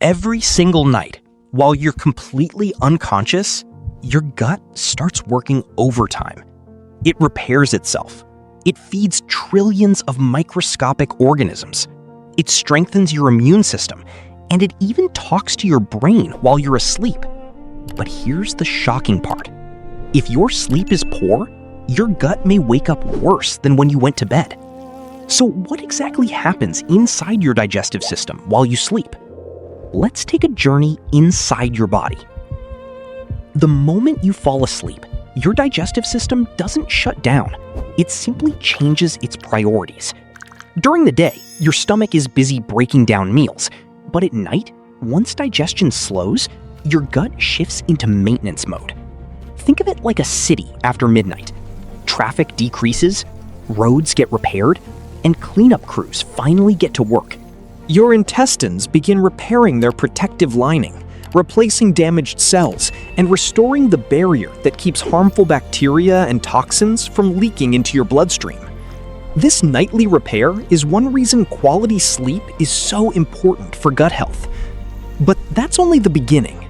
Every single night, while you're completely unconscious, your gut starts working overtime. It repairs itself. It feeds trillions of microscopic organisms. It strengthens your immune system, and it even talks to your brain while you're asleep. But here's the shocking part. If your sleep is poor, your gut may wake up worse than when you went to bed. So what exactly happens inside your digestive system while you sleep? Let's take a journey inside your body. The moment you fall asleep, your digestive system doesn't shut down. It simply changes its priorities. During the day, your stomach is busy breaking down meals, but at night, once digestion slows, your gut shifts into maintenance mode. Think of it like a city after midnight. Traffic decreases, roads get repaired, and cleanup crews finally get to work. Your intestines begin repairing their protective lining, replacing damaged cells, and restoring the barrier that keeps harmful bacteria and toxins from leaking into your bloodstream. This nightly repair is one reason quality sleep is so important for gut health. But that's only the beginning.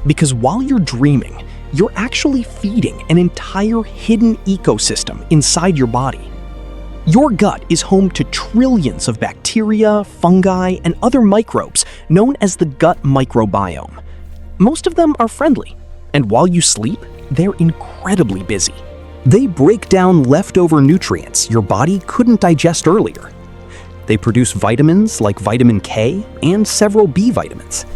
Because while you're dreaming, you're actually feeding an entire hidden ecosystem inside your body. Your gut is home to trillions of bacteria, fungi, and other microbes known as the gut microbiome. Most of them are friendly, and while you sleep, they're incredibly busy. They break down leftover nutrients your body couldn't digest earlier. They produce vitamins like vitamin K and several B vitamins.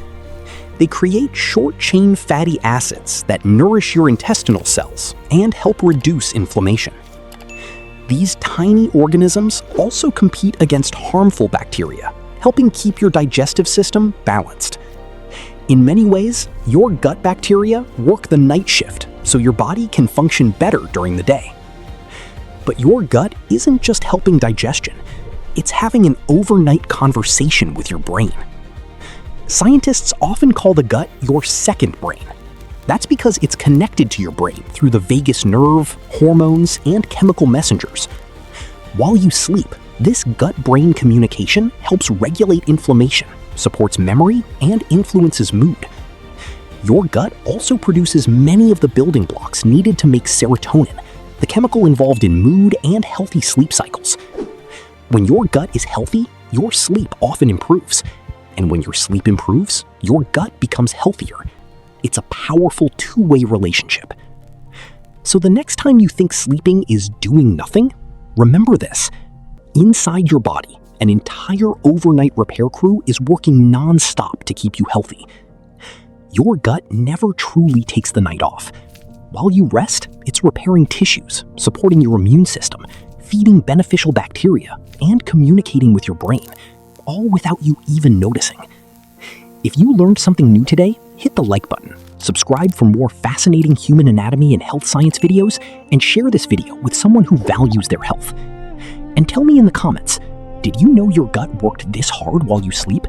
They create short-chain fatty acids that nourish your intestinal cells and help reduce inflammation. These tiny organisms also compete against harmful bacteria, helping keep your digestive system balanced. In many ways, your gut bacteria work the night shift so your body can function better during the day. But your gut isn't just helping digestion, it's having an overnight conversation with your brain. Scientists often call the gut your second brain. That's because it's connected to your brain through the vagus nerve, hormones, and chemical messengers. While you sleep, this gut-brain communication helps regulate inflammation, supports memory, and influences mood. Your gut also produces many of the building blocks needed to make serotonin, the chemical involved in mood and healthy sleep cycles. When your gut is healthy, your sleep often improves. And when your sleep improves, your gut becomes healthier. It's a powerful two-way relationship. So the next time you think sleeping is doing nothing, remember this. Inside your body, an entire overnight repair crew is working non-stop to keep you healthy. Your gut never truly takes the night off. While you rest, it's repairing tissues, supporting your immune system, feeding beneficial bacteria, and communicating with your brain, all without you even noticing. If you learned something new today, hit the like button, subscribe for more fascinating human anatomy and health science videos, and share this video with someone who values their health. And tell me in the comments, did you know your gut worked this hard while you sleep?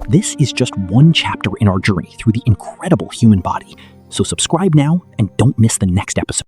This is just one chapter in our journey through the incredible human body, so subscribe now and don't miss the next episode.